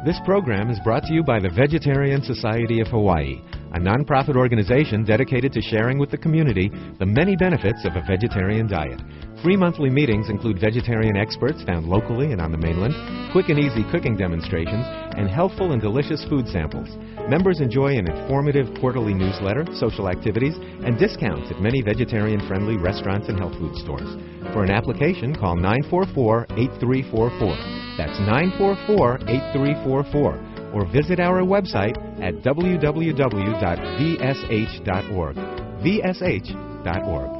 This program is brought to you by the Vegetarian Society of Hawaii, a nonprofit organization dedicated to sharing with the community the many benefits of a vegetarian diet. Free monthly meetings include vegetarian experts found locally and on the mainland, quick and easy cooking demonstrations, and healthful and delicious food samples. Members enjoy an informative quarterly newsletter, social activities, and discounts at many vegetarian-friendly restaurants and health food stores. For an application, call 944-8344. That's 944-8344. Or visit our website at www.vsh.org. vsh.org.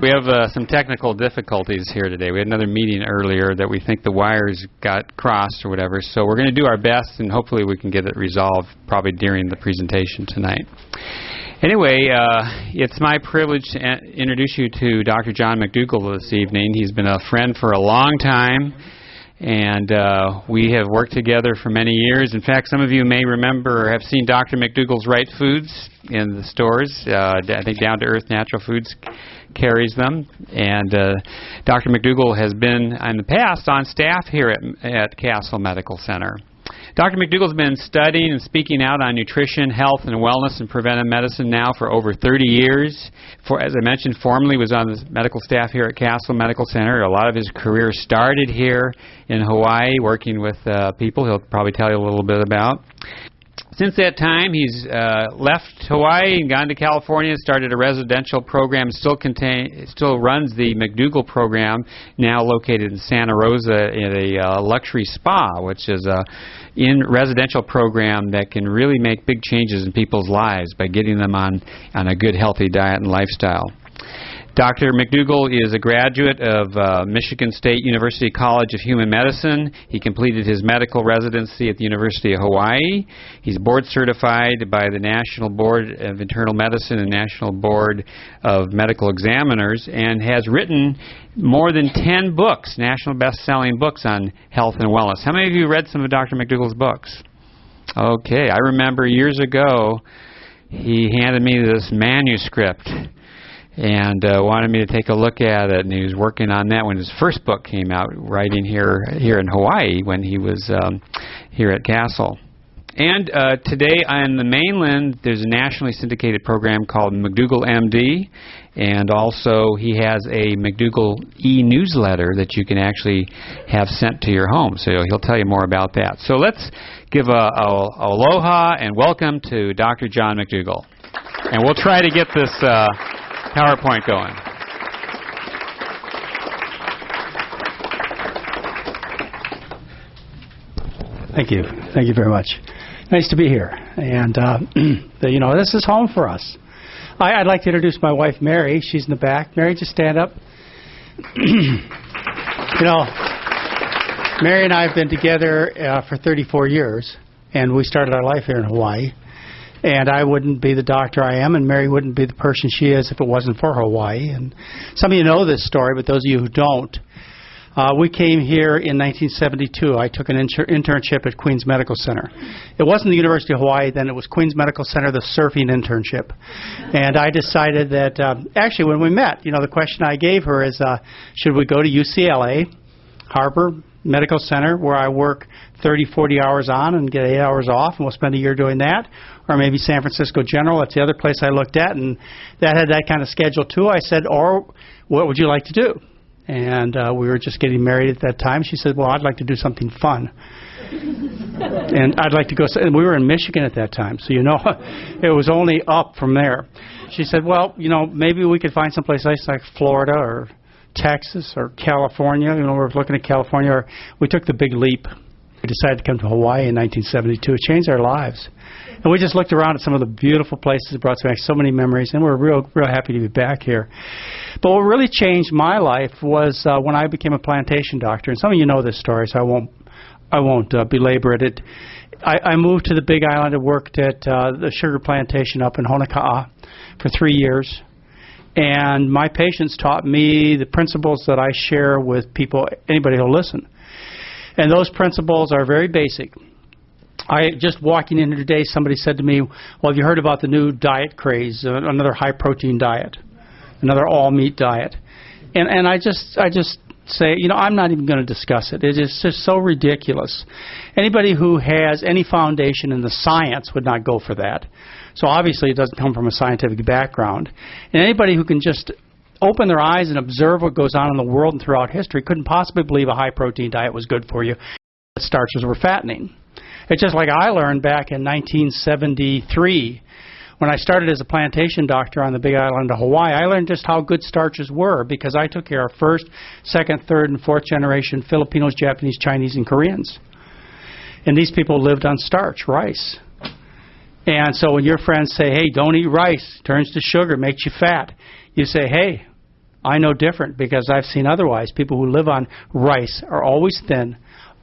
We have some technical difficulties here today. We had another meeting earlier that we think the wires got crossed or whatever, so we're going to do our best and hopefully we can get it resolved probably during the presentation tonight. Anyway, it's my privilege to introduce you to Dr. John McDougall this evening. He's been a friend for a long time, and we have worked together for many years. In fact, some of you may remember or have seen Dr. McDougall's Right Foods in the stores. I think Down to Earth Natural Foods carries them. And Dr. McDougall has been, in the past, on staff here at Castle Medical Center. Dr. McDougall's been studying and speaking out on nutrition, health, and wellness and preventive medicine now for over 30 years. As I mentioned, formerly was on the medical staff here at Castle Medical Center. A lot of his career started here in Hawaii, working with people he'll probably tell you a little bit about. Since that time, he's left Hawaii and gone to California, started a residential program, still runs the McDougall Program, now located in Santa Rosa in a luxury spa, which is a residential program that can really make big changes in people's lives by getting them on a good, healthy diet and lifestyle. Dr. McDougall is a graduate of Michigan State University College of Human Medicine. He completed his medical residency at the University of Hawaii. He's board certified by the National Board of Internal Medicine and National Board of Medical Examiners, and has written more than 10 books, national best-selling books on health and wellness. How many of you read some of Dr. McDougall's books? Okay, I remember years ago he handed me this manuscript and wanted me to take a look at it, and he was working on that when his first book came out, writing here in Hawaii when he was here at Castle. And today on the mainland, there's a nationally syndicated program called McDougall M.D., and also he has a McDougall e-newsletter that you can actually have sent to your home, so he'll tell you more about that. So let's give a aloha and welcome to Dr. John McDougall. And we'll try to get this PowerPoint going. Thank you. Thank you very much. Nice to be here. And, this is home for us. I'd like to introduce my wife, Mary. She's in the back. Mary, just stand up. Mary and I have been together for 34 years, and we started our life here in Hawaii. And I wouldn't be the doctor I am, and Mary wouldn't be the person she is if it wasn't for Hawaii. And some of you know this story, but those of you who don't, we came here in 1972. I took an internship at Queens Medical Center. It wasn't the University of Hawaii then. It was Queens Medical Center, the surfing internship. And I decided that, actually, when we met, the question I gave her is, should we go to UCLA, Harbor Medical Center, where I work 30, 40 hours on and get 8 hours off, and we'll spend a year doing that, or maybe San Francisco General. That's the other place I looked at, and that had that kind of schedule too. I said, or what would you like to do? And we were just getting married at that time. She said, well, I'd like to do something fun. And I'd like to go, and we were in Michigan at that time, so it was only up from there. She said, well, maybe we could find someplace nice like Florida or Texas or California. We're looking at California. Or we took the big leap. We decided to come to Hawaii in 1972. It changed our lives. And we just looked around at some of the beautiful places. It brought us back so many memories, and we're real happy to be back here. But what really changed my life was when I became a plantation doctor. And some of you know this story, so I won't belabor it. I moved to the Big Island and worked at the sugar plantation up in Honoka'a for 3 years. And my patients taught me the principles that I share with people, anybody who'll listen. And those principles are very basic. Just walking in today, somebody said to me, well, have you heard about the new diet craze, another high-protein diet, another all-meat diet? And I just say, I'm not even going to discuss it. It is just so ridiculous. Anybody who has any foundation in the science would not go for that. So obviously it doesn't come from a scientific background. And anybody who can just open their eyes and observe what goes on in the world and throughout history couldn't possibly believe a high-protein diet was good for you. That starches were fattening. It's just like I learned back in 1973 when I started as a plantation doctor on the Big Island of Hawaii. I learned just how good starches were because I took care of first, second, third, and fourth generation Filipinos, Japanese, Chinese, and Koreans. And these people lived on starch, rice. And so when your friends say, hey, don't eat rice, turns to sugar, makes you fat, you say, hey, I know different because I've seen otherwise. People who live on rice are always thin,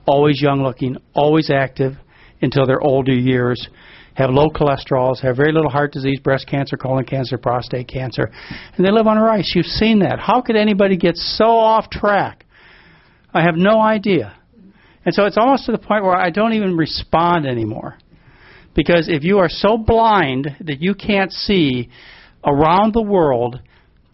always young-looking, always active until their older years, have low cholesterols, have very little heart disease, breast cancer, colon cancer, prostate cancer, and they live on rice. You've seen that. How could anybody get so off track? I have no idea. And so it's almost to the point where I don't even respond anymore. Because if you are so blind that you can't see around the world,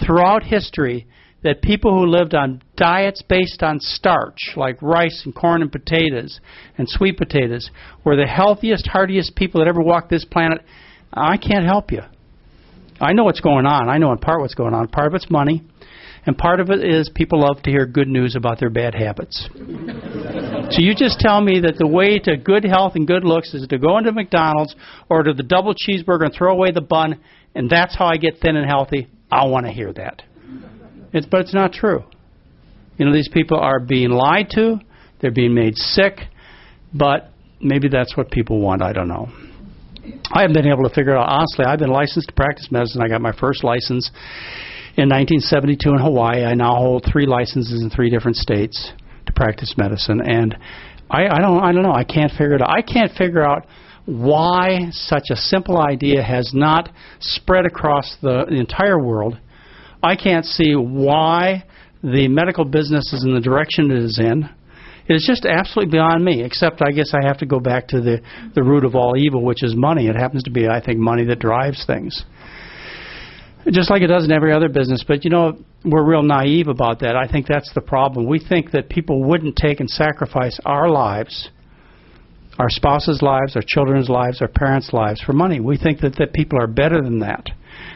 throughout history, that people who lived on diets based on starch, like rice and corn and potatoes and sweet potatoes, were the healthiest, hardiest people that ever walked this planet, I can't help you. I know what's going on. I know in part what's going on. Part of it's money, and part of it is people love to hear good news about their bad habits. So you just tell me that the way to good health and good looks is to go into McDonald's, order the double cheeseburger and throw away the bun, and that's how I get thin and healthy. I want to hear that. But it's not true. These people are being lied to. They're being made sick. But maybe that's what people want. I don't know. I haven't been able to figure it out. Honestly, I've been licensed to practice medicine. I got my first license in 1972 in Hawaii. I now hold 3 licenses in 3 different states to practice medicine. And I don't know. I can't figure it out. I can't figure out why such a simple idea has not spread across the entire world. I can't see why the medical business is in the direction it is in. It is just absolutely beyond me, except I guess I have to go back to the root of all evil, which is money. It happens to be, I think, money that drives things. Just like it does in every other business. But, we're real naive about that. I think that's the problem. We think that people wouldn't take and sacrifice our lives, our spouses' lives, our children's lives, our parents' lives for money. We think that people are better than that.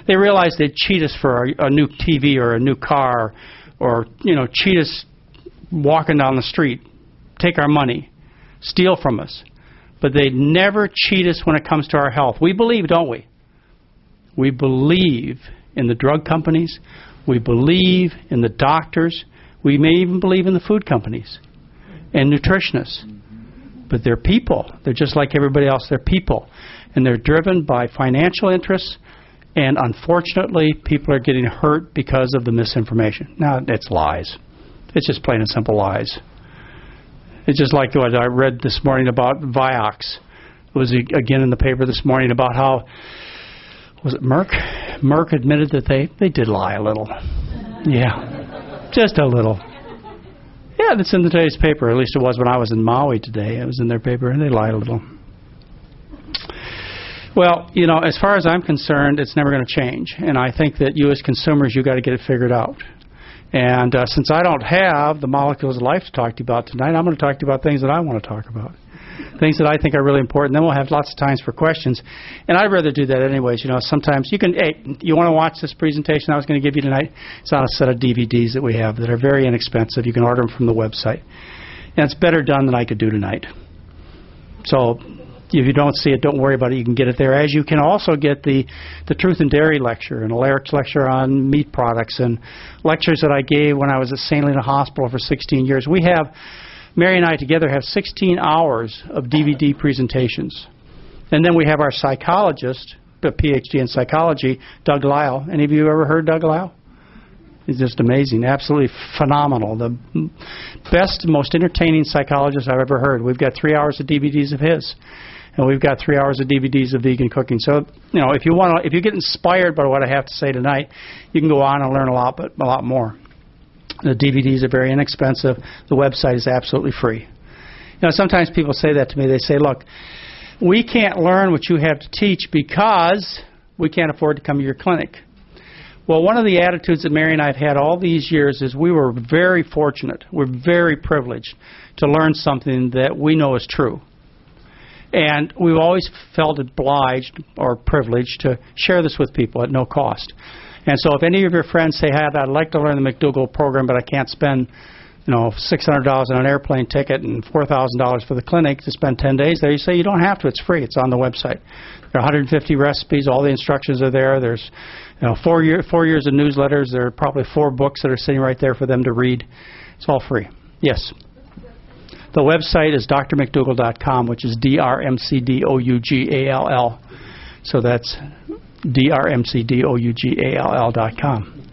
They realize they'd cheat us for a new TV or a new car or, cheat us walking down the street, take our money, steal from us. But they'd never cheat us when it comes to our health. We believe, don't we? We believe in the drug companies. We believe in the doctors. We may even believe in the food companies and nutritionists. But they're people. They're just like everybody else. They're people. And they're driven by financial interests. And unfortunately, people are getting hurt because of the misinformation. Now, it's lies. It's just plain and simple lies. It's just like what I read this morning about Vioxx. It was again in the paper this morning about how, was it Merck? Merck admitted that they did lie a little. Yeah, just a little. Yeah, that's in today's paper. At least it was when I was in Maui today. It was in their paper, and they lied a little. Well, as far as I'm concerned, it's never going to change. And I think that you as consumers, you've got to get it figured out. And since I don't have the molecules of life to talk to you about tonight, I'm going to talk to you about things that I want to talk about. Things that I think are really important. Then we'll have lots of times for questions. And I'd rather do that anyways. Sometimes you want to watch this presentation I was going to give you tonight? It's on a set of DVDs that we have that are very inexpensive. You can order them from the website. And it's better done than I could do tonight. So if you don't see it, don't worry about it. You can get it there. As you can also get the Truth and Dairy lecture and a lecture on meat products and lectures that I gave when I was at St. Helena Hospital for 16 years. Mary and I together have 16 hours of DVD presentations. And then we have our psychologist, a PhD in psychology, Doug Lyle. Any of you ever heard Doug Lyle? He's just amazing, absolutely phenomenal. The best, most entertaining psychologist I've ever heard. We've got 3 hours of DVDs of his. And we've got 3 hours of DVDs of vegan cooking. So, if you get inspired by what I have to say tonight, you can go on and learn a lot more. The DVDs are very inexpensive. The website is absolutely free. Sometimes people say that to me. They say, look, we can't learn what you have to teach because we can't afford to come to your clinic. Well, one of the attitudes that Mary and I have had all these years is we were very fortunate, we're very privileged to learn something that we know is true. And we've always felt obliged or privileged to share this with people at no cost. And so if any of your friends say, hey, I'd like to learn the McDougall program, but I can't spend $600 on an airplane ticket and $4,000 for the clinic to spend 10 days there, you say you don't have to. It's free. It's on the website. There are 150 recipes. All the instructions are there. There's 4 years of newsletters. There are probably 4 books that are sitting right there for them to read. It's all free. Yes. The website is drmcdougall.com, which is drmcdougall. So that's drmcdougall.com.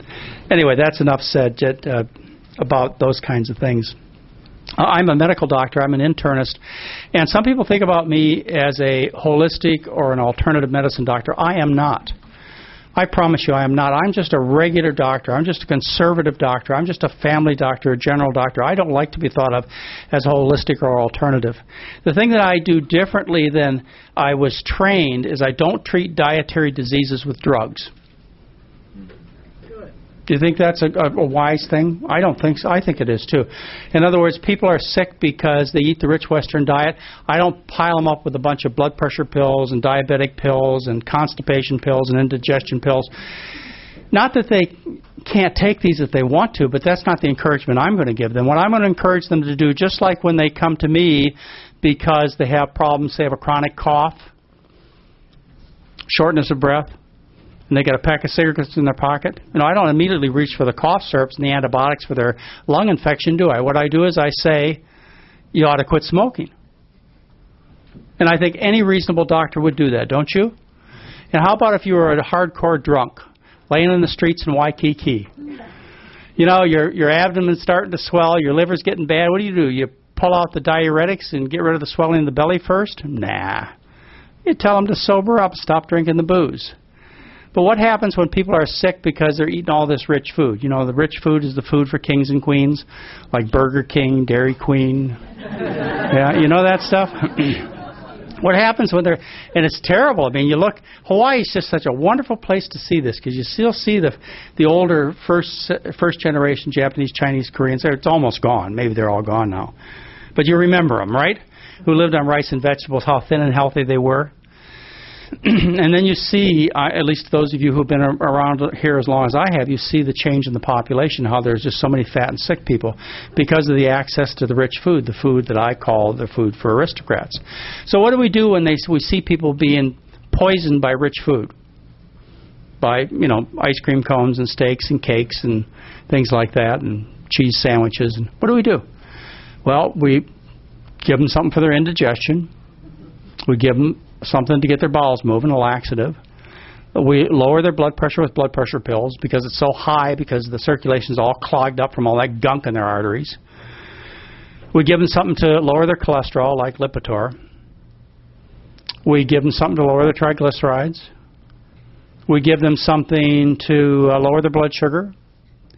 Anyway, that's enough said about those kinds of things. I'm a medical doctor. I'm an internist. And some people think about me as a holistic or an alternative medicine doctor. I am not. I promise you I am not. I'm just a regular doctor. I'm just a conservative doctor. I'm just a family doctor, a general doctor. I don't like to be thought of as holistic or alternative. The thing that I do differently than I was trained is I don't treat dietary diseases with drugs. Do you think that's a wise thing? I don't think so. I think it is too. In other words, people are sick because they eat the rich Western diet. I don't pile them up with a bunch of blood pressure pills and diabetic pills and constipation pills and indigestion pills. Not that they can't take these if they want to, but that's not the encouragement I'm going to give them. What I'm going to encourage them to do, just like when they come to me because they have problems, they have a chronic cough, shortness of breath, and they got a pack of cigarettes in their pocket. I don't immediately reach for the cough syrups and the antibiotics for their lung infection, do I? What I do is I say, you ought to quit smoking. And I think any reasonable doctor would do that, don't you? And how about if you were a hardcore drunk, laying in the streets in Waikiki? Your abdomen's starting to swell, your liver's getting bad. What do? You pull out the diuretics and get rid of the swelling in the belly first? Nah. You tell them to sober up, stop drinking the booze. But what happens when people are sick because they're eating all this rich food? The rich food is the food for kings and queens, like Burger King, Dairy Queen. Yeah, you know that stuff? What happens when they're, and it's terrible. You look, Hawaii is just such a wonderful place to see this because you still see the older first generation Japanese, Chinese, Koreans. It's almost gone. Maybe they're all gone now. But you remember them, right? Who lived on rice and vegetables, how thin and healthy they were. And then you see, at least those of you who've been around here as long as I have, you see the change in the population, how there's just so many fat and sick people because of the access to the rich food, the food that I call the food for aristocrats. So what do we do when we see people being poisoned by rich food? By, ice cream cones and steaks and cakes and things like that and cheese sandwiches. And what do? Well, we give them something for their indigestion. We give them something to get their bowels moving, a laxative. We lower their blood pressure with blood pressure pills because it's so high because the circulation's all clogged up from all that gunk in their arteries. We give them something to lower their cholesterol, like Lipitor. We give them something to lower their triglycerides. We give them something to lower their blood sugar.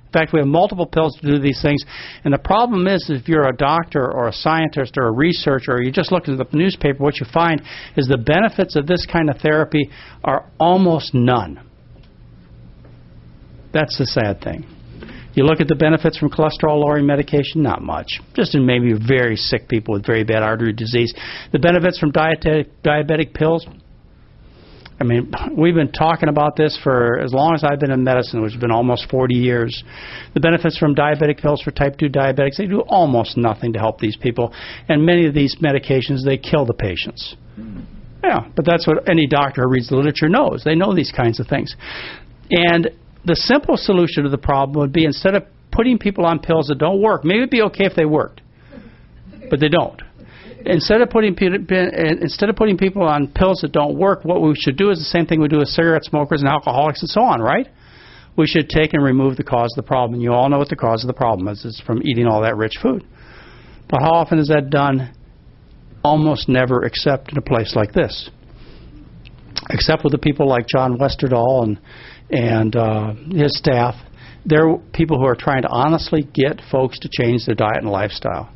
In fact, we have multiple pills to do these things. And the problem is, if you're a doctor or a scientist or a researcher, or you just look at the newspaper, what you find is the benefits of this kind of therapy are almost none. That's the sad thing. You look at the benefits from cholesterol-lowering medication, not much. Just in maybe very sick people with very bad artery disease. The benefits from diabetic pills, we've been talking about this for as long as I've been in medicine, which has been almost 40 years. The benefits from diabetic pills for type 2 diabetics, they do almost nothing to help these people. And many of these medications, they kill the patients. Yeah, but that's what any doctor who reads the literature knows. They know these kinds of things. And the simple solution to the problem would be, instead of putting people on pills that don't work, maybe it'd be okay if they worked, but they don't. Instead of putting people on pills that don't work, what we should do is the same thing we do with cigarette smokers and alcoholics and so on, right? We should take and remove the cause of the problem. And you all know what the cause of the problem is. It's from eating all that rich food. But how often is that done? Almost never, except in a place like this. Except with the people like John Westerdahl and his staff. They're people who are trying to honestly get folks to change their diet and lifestyle.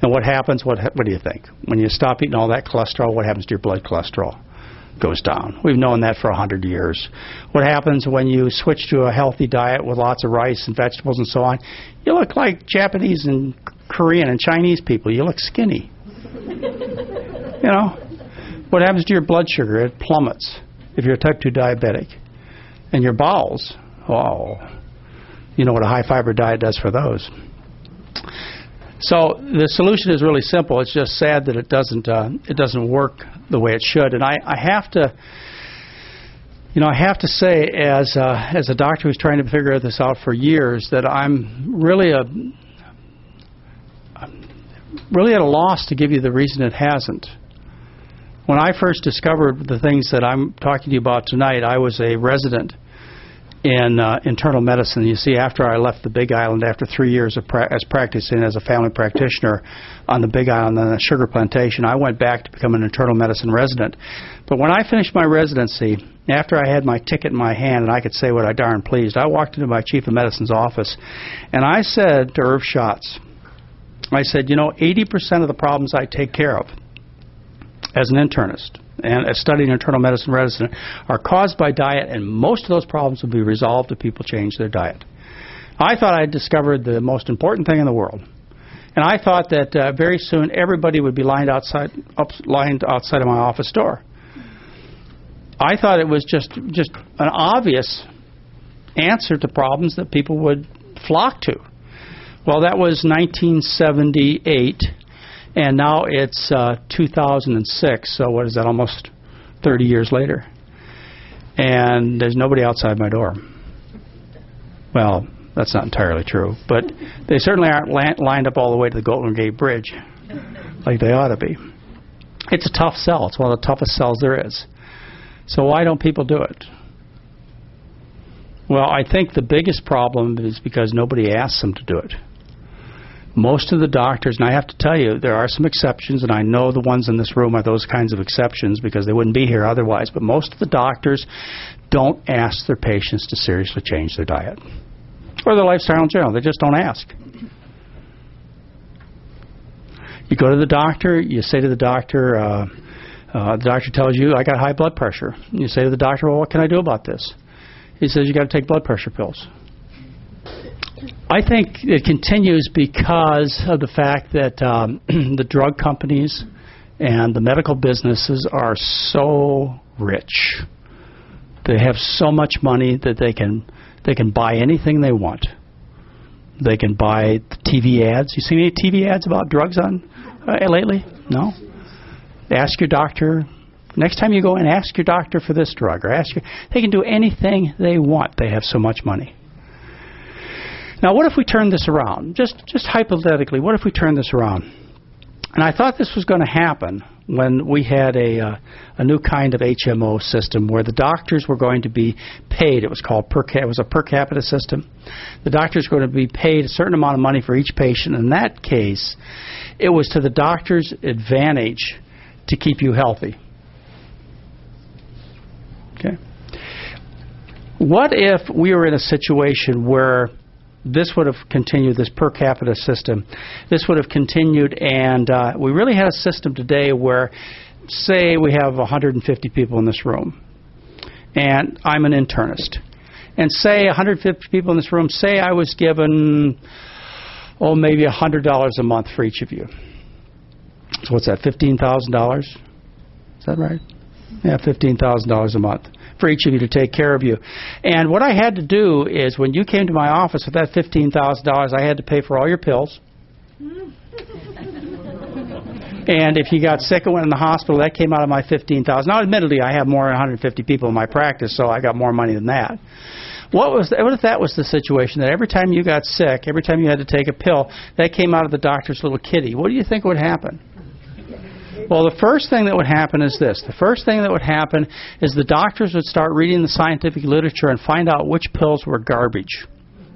And what happens, what do you think? When you stop eating all that cholesterol, what happens to your blood cholesterol? goes down. We've known that for 100 years. What happens when you switch to a healthy diet with lots of rice and vegetables and so on? You look like Japanese and Korean and Chinese people. You look skinny. You know? What happens to your blood sugar? It plummets if you're a type 2 diabetic. And your bowels, oh, you know what a high-fiber diet does for those. So the solution is really simple. It's just sad that it doesn't work the way it should. And I have to say, as a doctor who's trying to figure this out for years, that I'm really at a loss to give you the reason it hasn't. When I first discovered the things that I'm talking to you about tonight, I was a resident in internal medicine. You see, after I left the Big Island, after 3 years of as practicing as a family practitioner on the Big Island on a sugar plantation, I went back to become an internal medicine resident. But when I finished my residency, after I had my ticket in my hand and I could say what I darn pleased, I walked into my chief of medicine's office and I said to Irv Schatz, I said, 80% of the problems I take care of as an internist and as studying internal medicine resident are caused by diet, and most of those problems will be resolved if people change their diet. I thought I had discovered the most important thing in the world. And I thought that very soon everybody would be lined outside of my office door. I thought it was just an obvious answer to problems that people would flock to. Well, that was 1978. And now it's 2006, so what is that, almost 30 years later. And there's nobody outside my door. Well, that's not entirely true, but they certainly aren't lined up all the way to the Golden Gate Bridge like they ought to be. It's a tough sell. It's one of the toughest sells there is. So why don't people do it? Well, I think the biggest problem is because nobody asks them to do it. Most of the doctors, and I have to tell you, there are some exceptions, and I know the ones in this room are those kinds of exceptions because they wouldn't be here otherwise, but most of the doctors don't ask their patients to seriously change their diet or their lifestyle in general. They just don't ask. You go to the doctor, you say to the doctor tells you, I got high blood pressure. You say to the doctor, well, what can I do about this? He says, you got to take blood pressure pills. I think it continues because of the fact that the drug companies and the medical businesses are so rich. They have so much money that they can buy anything they want. They can buy TV ads. You seen any TV ads about drugs on lately? No? Ask your doctor. Next time you go in, ask your doctor for this drug. They can do anything they want. They have so much money. Now, what if we turn this around? Just hypothetically, what if we turn this around? And I thought this was going to happen when we had a new kind of HMO system where the doctors were going to be paid. It was called it was a per capita system. The doctors were going to be paid a certain amount of money for each patient. In that case, it was to the doctor's advantage to keep you healthy. Okay. What if we were in a situation where this would have continued, this per capita system, this would have continued, and we really had a system today where, say we have 150 people in this room, and I'm an internist, and say 150 people in this room, say I was given, maybe $100 a month for each of you. So what's that, $15,000? Is that right? Yeah, $15,000 a month for each of you to take care of you. And what I had to do is when you came to my office with that $15,000, I had to pay for all your pills. And if you got sick and went in the hospital, that came out of my $15,000. Now, admittedly, I have more than 150 people in my practice, so I got more money than that. What if that was the situation, that every time you got sick, every time you had to take a pill, that came out of the doctor's little kitty? What do you think would happen? Well, the first thing that would happen is this. The first thing that would happen is the doctors would start reading the scientific literature and find out which pills were garbage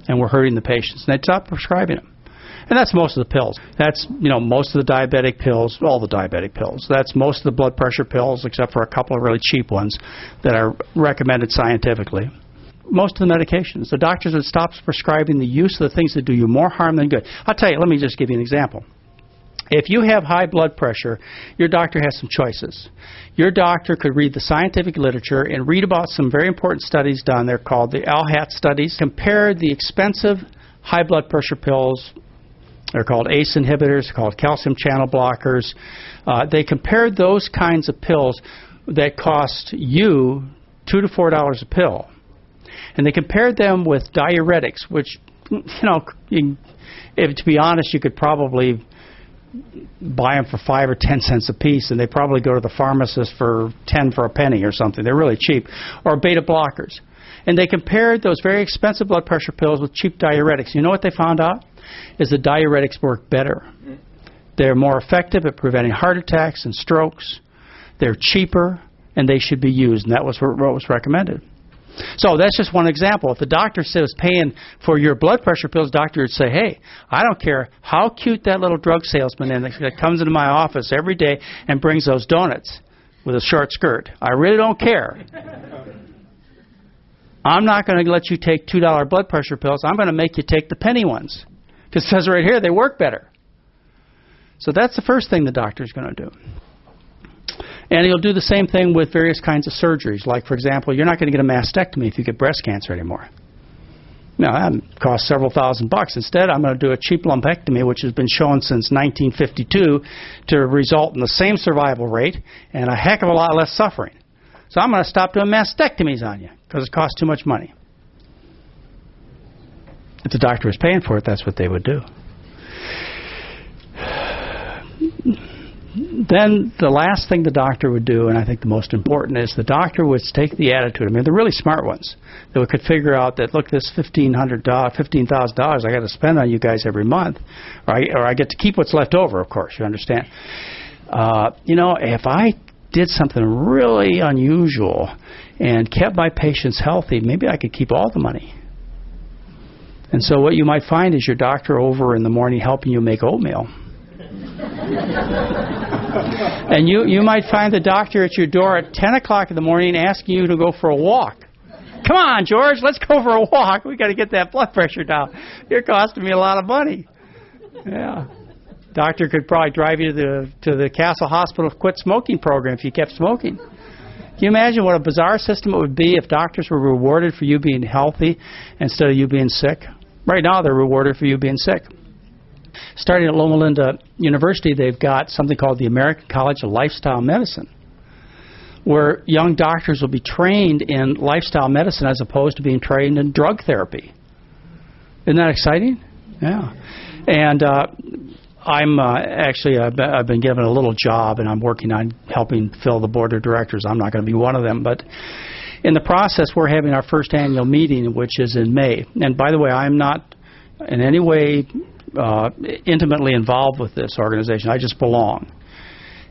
and were hurting the patients. And they'd stop prescribing them. And that's most of the pills. That's, most of the diabetic pills, all the diabetic pills. That's most of the blood pressure pills, except for a couple of really cheap ones that are recommended scientifically. Most of the medications. The doctors would stop prescribing the use of the things that do you more harm than good. I'll tell you, let me just give you an example. If you have high blood pressure, your doctor has some choices. Your doctor could read the scientific literature and read about some very important studies done. They're called the ALHAT studies. Compare the expensive high blood pressure pills. They're called ACE inhibitors, called calcium channel blockers. They compared those kinds of pills that cost you $2 to $4 a pill. And they compared them with diuretics, which, to be honest, you could probably buy them for 5 or 10 cents a piece, and they probably go to the pharmacist for 10 for a penny or something. They're really cheap. Or beta blockers. And they compared those very expensive blood pressure pills with cheap diuretics. You know what they found out? Is the diuretics work better. They're more effective at preventing heart attacks and strokes. They're cheaper, and they should be used. And that was what was recommended. So that's just one example. If the doctor was paying for your blood pressure pills, the doctor would say, hey, I don't care how cute that little drug salesman is that comes into my office every day and brings those donuts with a short skirt. I really don't care. I'm not going to let you take $2 blood pressure pills. I'm going to make you take the penny ones. Because it says right here they work better. So that's the first thing the doctor's going to do. And he'll do the same thing with various kinds of surgeries. Like, for example, you're not going to get a mastectomy if you get breast cancer anymore. No, that costs several $1,000s. Instead, I'm going to do a cheap lumpectomy, which has been shown since 1952 to result in the same survival rate and a heck of a lot less suffering. So I'm going to stop doing mastectomies on you because it costs too much money. If the doctor was paying for it, that's what they would do. Then the last thing the doctor would do, and I think the most important, is the doctor would take the attitude. I mean, the really smart ones that could figure out that, look, this $15,000 I got to spend on you guys every month, or I get to keep what's left over, of course, you understand. If I did something really unusual and kept my patients healthy, maybe I could keep all the money. And so what you might find is your doctor over in the morning helping you make oatmeal. And you might find the doctor at your door at 10 o'clock in the morning asking you to go for a walk. Come on, George, let's go for a walk. We've got to get that blood pressure down. You're costing me a lot of money. Yeah. Doctor could probably drive you to the Castle Hospital Quit Smoking program if you kept smoking. Can you imagine what a bizarre system it would be if doctors were rewarded for you being healthy instead of you being sick? Right now, they're rewarded for you being sick. Starting at Loma Linda University, they've got something called the American College of Lifestyle Medicine, where young doctors will be trained in lifestyle medicine as opposed to being trained in drug therapy. Isn't that exciting? Yeah. And I've been given a little job, and I'm working on helping fill the board of directors. I'm not going to be one of them, but in the process, we're having our first annual meeting, which is in May. And by the way, I'm not in any way intimately involved with this organization. I just belong.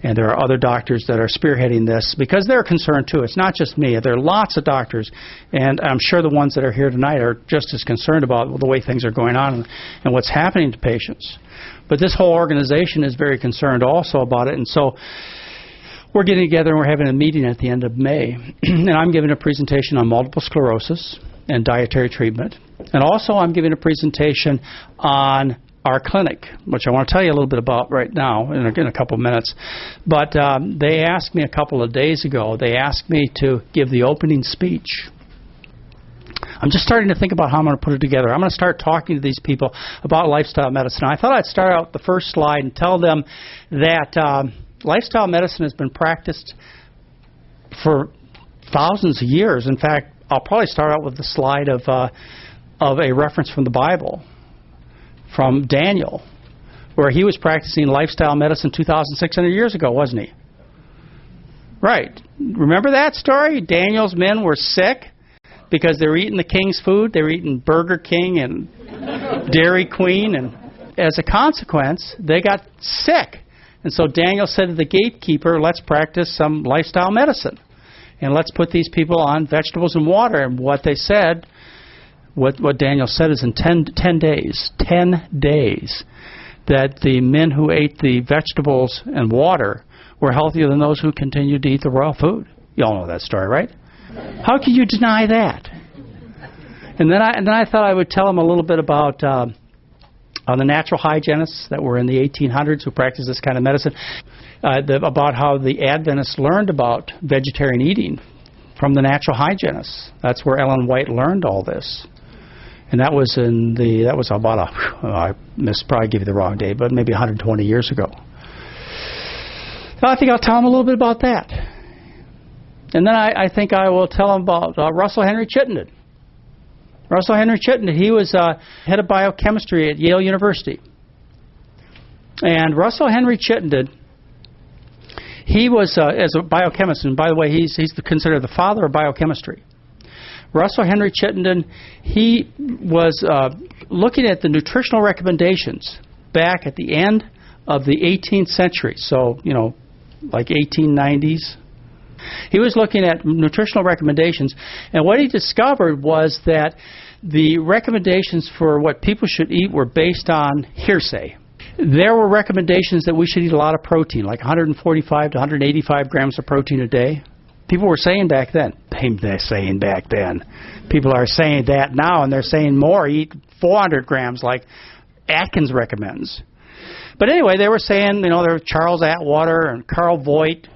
And there are other doctors that are spearheading this because they're concerned too. It's not just me. There are lots of doctors, and I'm sure the ones that are here tonight are just as concerned about the way things are going on and what's happening to patients. But this whole organization is very concerned also about it, and so we're getting together and we're having a meeting at the end of May. And I'm giving a presentation on multiple sclerosis and dietary treatment. And also I'm giving a presentation on our clinic, which I want to tell you a little bit about right now in a couple of minutes. But they asked me a couple of days ago, they asked me to give the opening speech. I'm just starting to think about how I'm going to put it together. I'm going to start talking to these people about lifestyle medicine. I thought I'd start out with the first slide and tell them that lifestyle medicine has been practiced for thousands of years. In fact, I'll probably start out with the slide of a reference from the Bible, from Daniel, where he was practicing lifestyle medicine 2,600 years ago, wasn't he? Right. Remember that story? Daniel's men were sick because they were eating the king's food. They were eating Burger King and Dairy Queen, and as a consequence, they got sick. And so Daniel said to the gatekeeper, let's practice some lifestyle medicine. And let's put these people on vegetables and water. And what they said, what Daniel said is in 10 days, that the men who ate the vegetables and water were healthier than those who continued to eat the raw food. You all know that story, right? How can you deny that? And then I thought I would tell them a little bit about the natural hygienists that were in the 1800s who practiced this kind of medicine, about how the Adventists learned about vegetarian eating from the natural hygienists. That's where Ellen White learned all this. And that was about I probably give you the wrong date, but maybe 120 years ago. So I think I'll tell them a little bit about that. And then I think I will tell them about Russell Henry Chittenden. Russell Henry Chittenden, he was head of biochemistry at Yale University. And Russell Henry Chittenden, he was, as a biochemist, and by the way, he's considered the father of biochemistry. Russell Henry Chittenden, he was looking at the nutritional recommendations back at the end of the 18th century, so, like 1890s. He was looking at nutritional recommendations, and what he discovered was that the recommendations for what people should eat were based on hearsay. There were recommendations that we should eat a lot of protein, like 145 to 185 grams of protein a day. People were saying back then. They're saying back then. People are saying that now, and they're saying more. Eat 400 grams like Atkins recommends. But anyway, they were saying, there was Charles Atwater and Carl Voigt.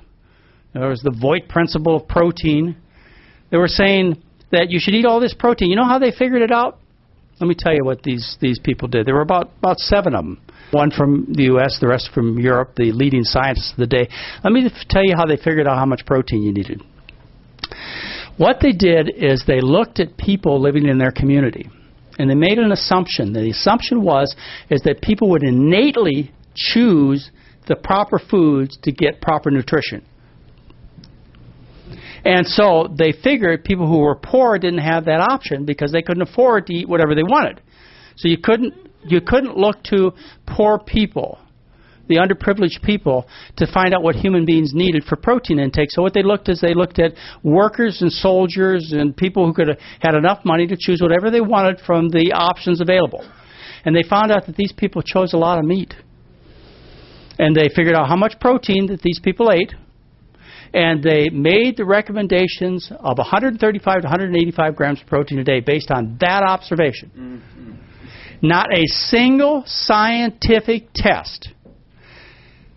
There was the Voigt principle of protein. They were saying that you should eat all this protein. You know how they figured it out? Let me tell you what these people did. There were about 7 of them. One from the U.S., the rest from Europe, the leading scientists of the day. Let me tell you how they figured out how much protein you needed. What they did is they looked at people living in their community, and they made an assumption. The assumption is that people would innately choose the proper foods to get proper nutrition. And so they figured people who were poor didn't have that option because they couldn't afford to eat whatever they wanted. So you couldn't look to poor people, the underprivileged people, to find out what human beings needed for protein intake. So what they looked at workers and soldiers and people who had enough money to choose whatever they wanted from the options available. And they found out that these people chose a lot of meat. And they figured out how much protein that these people ate. And they made the recommendations of 135 to 185 grams of protein a day based on that observation. Mm-hmm. Not a single scientific test.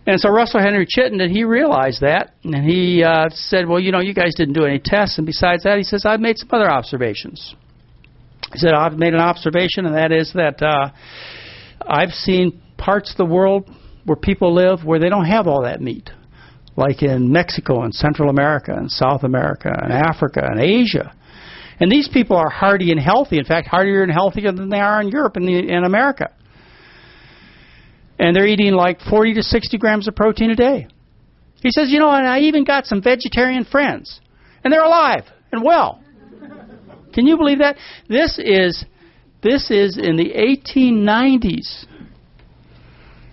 And so Russell Henry Chittenden, he realized that, and he said, well, you guys didn't do any tests, and besides that, he says, I've made some other observations. He said, I've made an observation, and that is that I've seen parts of the world where people live where they don't have all that meat, like in Mexico and Central America and South America and Africa and Asia. And these people are hardy and healthy, in fact, hardier and healthier than they are in Europe and in America. And they're eating like 40 to 60 grams of protein a day. He says, and I even got some vegetarian friends, and they're alive and well. Can you believe that? This is in the 1890s.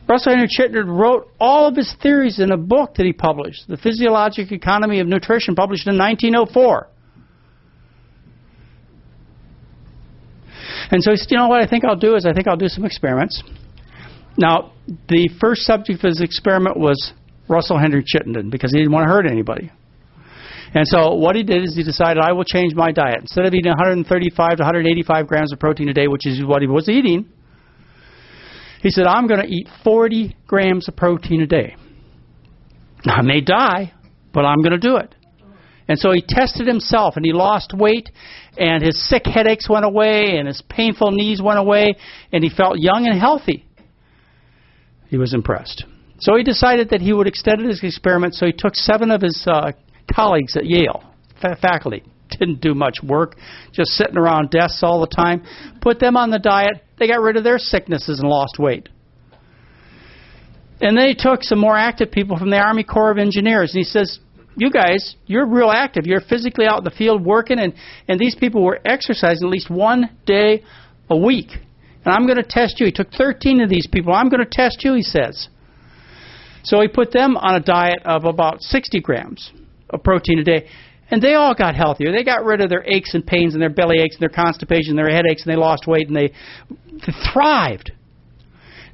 Russell Henry Chittenden wrote all of his theories in a book that he published, The Physiologic Economy of Nutrition, published in 1904. And so he said, what I think I'll do is I'll do some experiments. Now, the first subject of his experiment was Russell Henry Chittenden because he didn't want to hurt anybody. And so what he did is he decided, I will change my diet. Instead of eating 135 to 185 grams of protein a day, which is what he was eating, he said, I'm going to eat 40 grams of protein a day. Now, I may die, but I'm going to do it. And so he tested himself, and he lost weight, and his sick headaches went away, and his painful knees went away, and he felt young and healthy. He was impressed. So he decided that he would extend his experiment, so he took 7 of his colleagues at Yale, faculty, didn't do much work, just sitting around desks all the time, put them on the diet. They got rid of their sicknesses and lost weight. And then he took some more active people from the Army Corps of Engineers, and he says, you guys, you're real active. You're physically out in the field working, and these people were exercising at least 1 day a week. And I'm going to test you. He took 13 of these people. I'm going to test you, he says. So he put them on a diet of about 60 grams of protein a day. And they all got healthier. They got rid of their aches and pains and their belly aches and their constipation and their headaches, and they lost weight, and they thrived.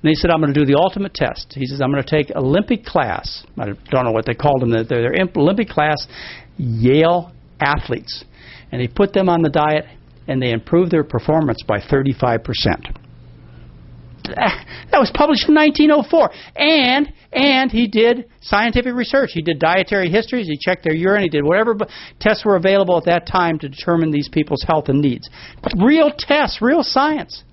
And he said, I'm going to do the ultimate test. He says, I'm going to take Olympic class. I don't know what they called them. They're Olympic class Yale athletes. And he put them on the diet, and they improved their performance by 35%. That was published in 1904. And he did scientific research. He did dietary histories. He checked their urine. He did whatever tests were available at that time to determine these people's health and needs. Real tests, real science.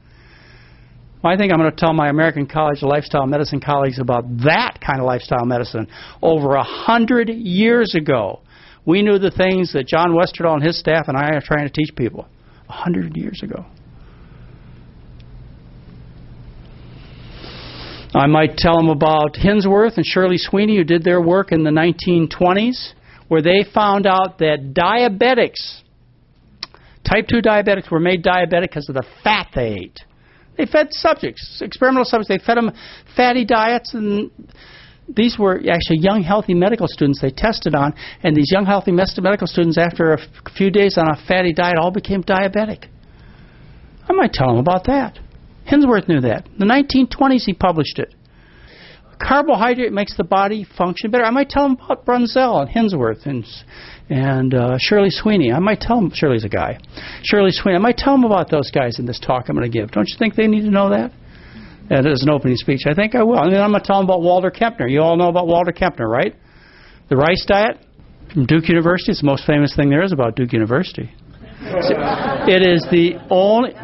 Well, I think I'm going to tell my American College of Lifestyle Medicine colleagues about that kind of lifestyle medicine. Over 100 years ago, we knew the things that John Westerdahl and his staff and I are trying to teach people. 100 years ago. I might tell them about Hinsworth and Shirley Sweeney, who did their work in the 1920s, where they found out that diabetics, type 2 diabetics, were made diabetic because of the fat they ate. They fed subjects, experimental subjects, they fed them fatty diets, and these were actually young, healthy medical students they tested on, and these young, healthy medical students, after a few days on a fatty diet, all became diabetic. I might tell them about that. Hinsworth knew that. In the 1920s, he published it. Carbohydrate makes the body function better. I might tell them about Brunzell and Hinsworth and Shirley Sweeney. I might tell them, Shirley's a guy. Shirley Sweeney. I might tell them about those guys in this talk I'm going to give. Don't you think they need to know that? That is an opening speech. I think I will. And then I'm going to tell them about Walter Kempner. You all know about Walter Kempner, right? The rice diet from Duke University. It's the most famous thing there is about Duke University. It is the only...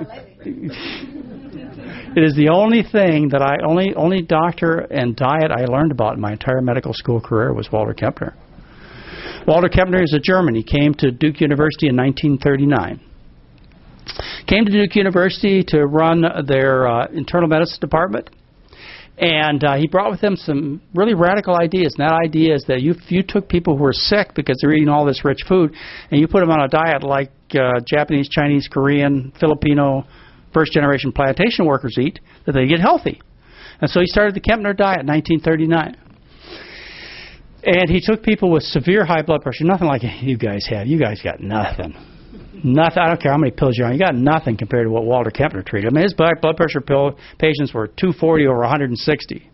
It is the only thing that only doctor and diet I learned about in my entire medical school career was Walter Kempner. Walter Kempner is a German. He came to Duke University in 1939. Came to Duke University to run their internal medicine department. And he brought with him some really radical ideas. And that idea is that if you took people who were sick because they're eating all this rich food, and you put them on a diet like Japanese, Chinese, Korean, Filipino, first-generation plantation workers eat, that they get healthy. And so he started the Kempner diet in 1939. And he took people with severe high blood pressure, nothing like you guys have. You guys got nothing. Nothing. I don't care how many pills you're on. You got nothing compared to what Walter Kempner treated. I mean, his blood pressure patients were 240 over 160.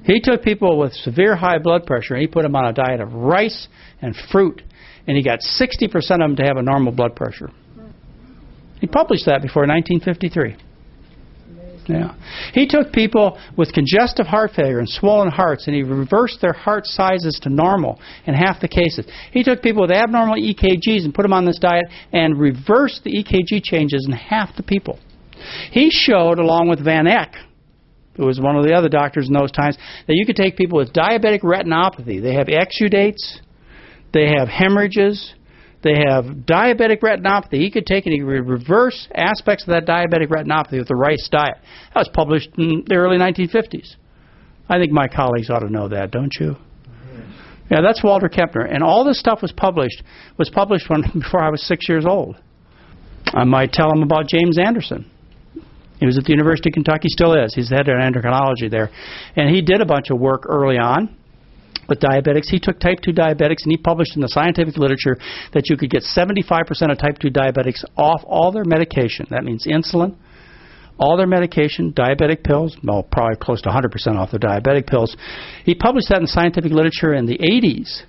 He took people with severe high blood pressure and he put them on a diet of rice and fruit. And he got 60% of them to have a normal blood pressure. He published that before 1953. Yeah. He took people with congestive heart failure and swollen hearts, and he reversed their heart sizes to normal in half the cases. He took people with abnormal EKGs and put them on this diet and reversed the EKG changes in half the people. He showed, along with Van Eck, who was one of the other doctors in those times, that you could take people with diabetic retinopathy. They have exudates, they have hemorrhages, they have diabetic retinopathy. He could take and he could reverse aspects of that diabetic retinopathy with the rice diet. That was published in the early 1950s. I think my colleagues ought to know that, don't you? Yeah, that's Walter Kempner. And all this stuff was published before I was 6 years old. I might tell them about James Anderson. He was at the University of Kentucky, still is. He's the head of endocrinology there. And he did a bunch of work early on with diabetics. He took type 2 diabetics and he published in the scientific literature that you could get 75% of type 2 diabetics off all their medication. That means insulin, all their medication, diabetic pills, well, probably close to 100% off their diabetic pills. He published that in scientific literature in the 80s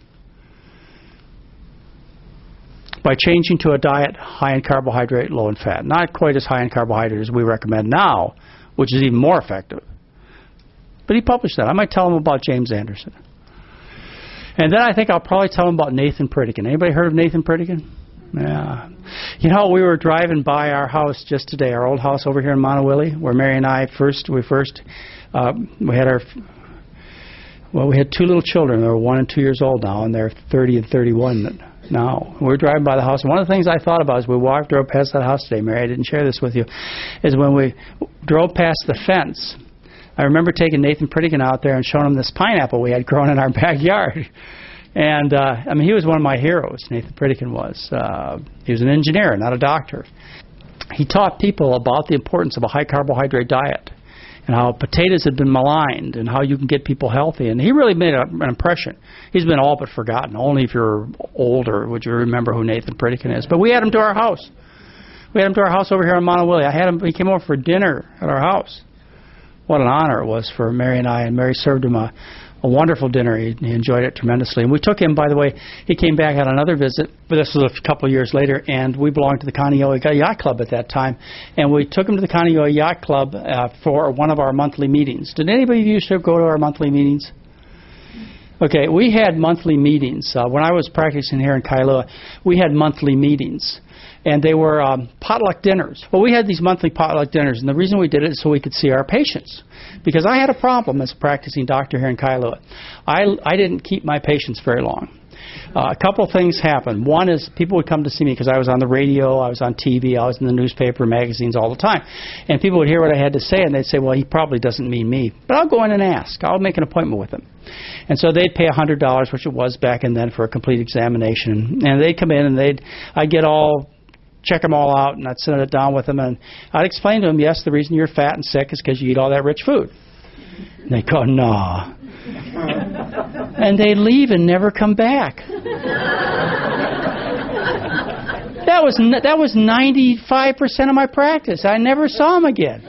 by changing to a diet high in carbohydrate, low in fat. Not quite as high in carbohydrate as we recommend now, which is even more effective. But he published that. I might tell him about James Anderson. And then I think I'll probably tell them about Nathan Pritikin. Anybody heard of Nathan Pritikin? Yeah. You know, we were driving by our house just today, our old house over here in Montewilly, where Mary and I we had two little children. They were 1 and 2 years old now, and they're 30 and 31 now. We were driving by the house, and one of the things I thought about as we drove past that house today, Mary, I didn't share this with you, is when we drove past the fence, I remember taking Nathan Pritikin out there and showing him this pineapple we had grown in our backyard. And, I mean, he was one of my heroes, Nathan Pritikin was. He was an engineer, not a doctor. He taught people about the importance of a high-carbohydrate diet and how potatoes had been maligned and how you can get people healthy. And he really made an impression. He's been all but forgotten. Only if you're older would you remember who Nathan Pritikin is. But we had him to our house. We had him to our house over here in Montewilly. He came over for dinner at our house. What an honor it was for Mary and I. And Mary served him a a wonderful dinner. He enjoyed it tremendously. And we took him, by the way, he came back on another visit, but this was a couple of years later, and we belonged to the Kailua Yacht Club at that time. And we took him to the Kailua Yacht Club for one of our monthly meetings. Did anybody of you go to our monthly meetings? Okay, we had monthly meetings. When I was practicing here in Kailua, we had monthly meetings. And they were potluck dinners. Well, we had these monthly potluck dinners, and the reason we did it is so we could see our patients. Because I had a problem as a practicing doctor here in Kailua. I didn't keep my patients very long. A couple of things happened. One is people would come to see me because I was on the radio, I was on TV, I was in the newspaper, magazines all the time. And people would hear what I had to say, and they'd say, well, he probably doesn't mean me. But I'll go in and ask. I'll make an appointment with him. And so they'd pay $100, which it was back and then, for a complete examination. And they'd come in, and I'd check them all out, and I'd sit it down with them, and I'd explain to them, yes, the reason you're fat and sick is because you eat all that rich food. And they go, nah. And they leave and never come back. That was 95% of my practice. I never saw them again.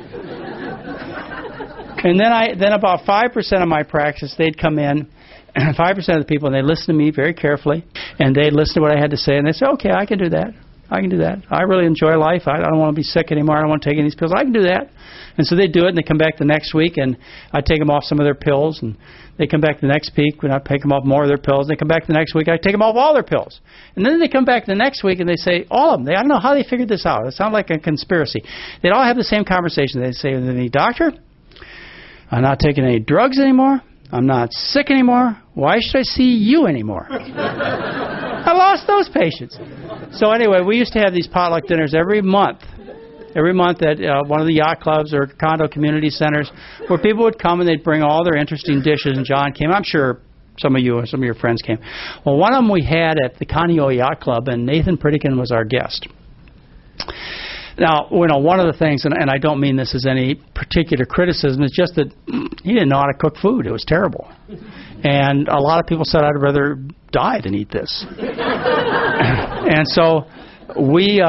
And then about 5% of my practice, they'd come in, 5% of the people, and they'd listen to me very carefully, and they'd listen to what I had to say, and they'd say, okay, I can do that. I can do that. I really enjoy life. I don't want to be sick anymore. I don't want to take any of these pills. I can do that. And so they do it, and they come back the next week, and I take them off some of their pills, and they come back the next week, and I take them off more of their pills. They come back the next week, I take them off all their pills. And then they come back the next week, and they say, all of them. I don't know how they figured this out. It sounds like a conspiracy. They'd all have the same conversation. They'd say to me, doctor, I'm not taking any drugs anymore. I'm not sick anymore. Why should I see you anymore? I lost those patients. So anyway, we used to have these potluck dinners every month at one of the yacht clubs or condo community centers, where people would come and they'd bring all their interesting dishes, and John came. I'm sure some of you or some of your friends came. Well, one of them we had at the Kailua Yacht Club, and Nathan Pritikin was our guest. Now, one of the things, and I don't mean this as any particular criticism, it's just that he didn't know how to cook food. It was terrible. And a lot of people said, I'd rather die than eat this. And so we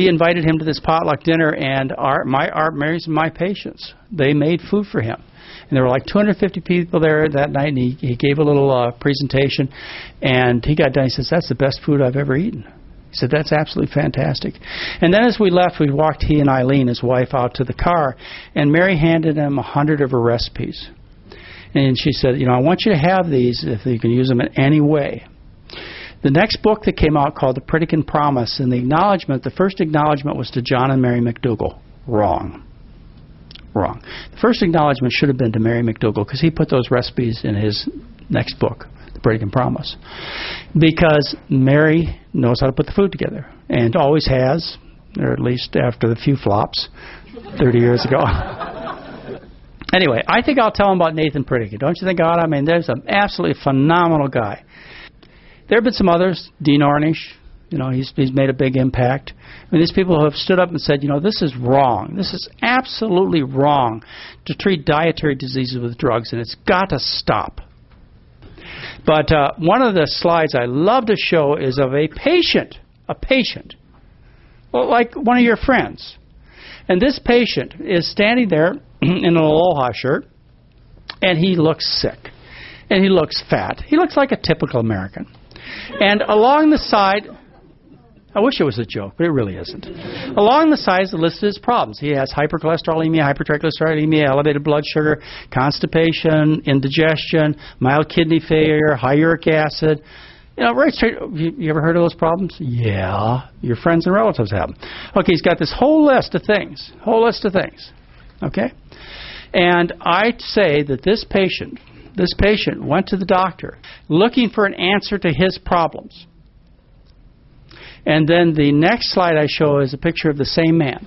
invited him to this potluck dinner, and Mary's and my patients, they made food for him. And there were like 250 people there that night, and he gave a little presentation, and he got done. He says, that's the best food I've ever eaten. He said, that's absolutely fantastic. And then as we left, we walked, he and Eileen, his wife, out to the car, and Mary handed him 100 of her recipes. And she said, I want you to have these if you can use them in any way. The next book that came out called The Pritikin Promise, and the first acknowledgement was to John and Mary McDougall. Wrong. The first acknowledgement should have been to Mary McDougall, because he put those recipes in his next book, The Pritikin Promise. Because Mary knows how to put the food together, and always has, or at least after the few flops 30 years ago. Anyway, I think I'll tell him about Nathan Pritikin. Don't you think, God? I mean, there's an absolutely phenomenal guy. There have been some others. Dean Ornish, he's made a big impact. I mean, these people who have stood up and said, this is wrong. This is absolutely wrong to treat dietary diseases with drugs, and it's got to stop. But one of the slides I love to show is of a patient, well, like one of your friends. And this patient is standing there in an Aloha shirt, and he looks sick, and he looks fat. He looks like a typical American. And along the side, I wish it was a joke, but it really isn't. Along the side is listed his problems. He has hypercholesterolemia, hypertriglyceridemia, elevated blood sugar, constipation, indigestion, mild kidney failure, high uric acid. Right straight. You ever heard of those problems? Yeah. Your friends and relatives have them. Okay, he's got this whole list of things. Okay? And I say that this patient went to the doctor looking for an answer to his problems. And then the next slide I show is a picture of the same man.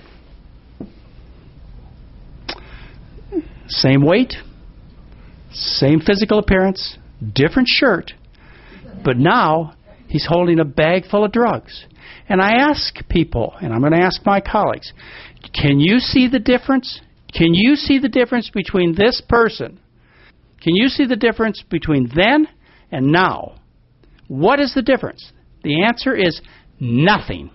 Same weight, same physical appearance, different shirt, but now he's holding a bag full of drugs. And I ask people, and I'm going to ask my colleagues, can you see the difference? Can you see the difference between this person? Can you see the difference between then and now? What is the difference? The answer is nothing.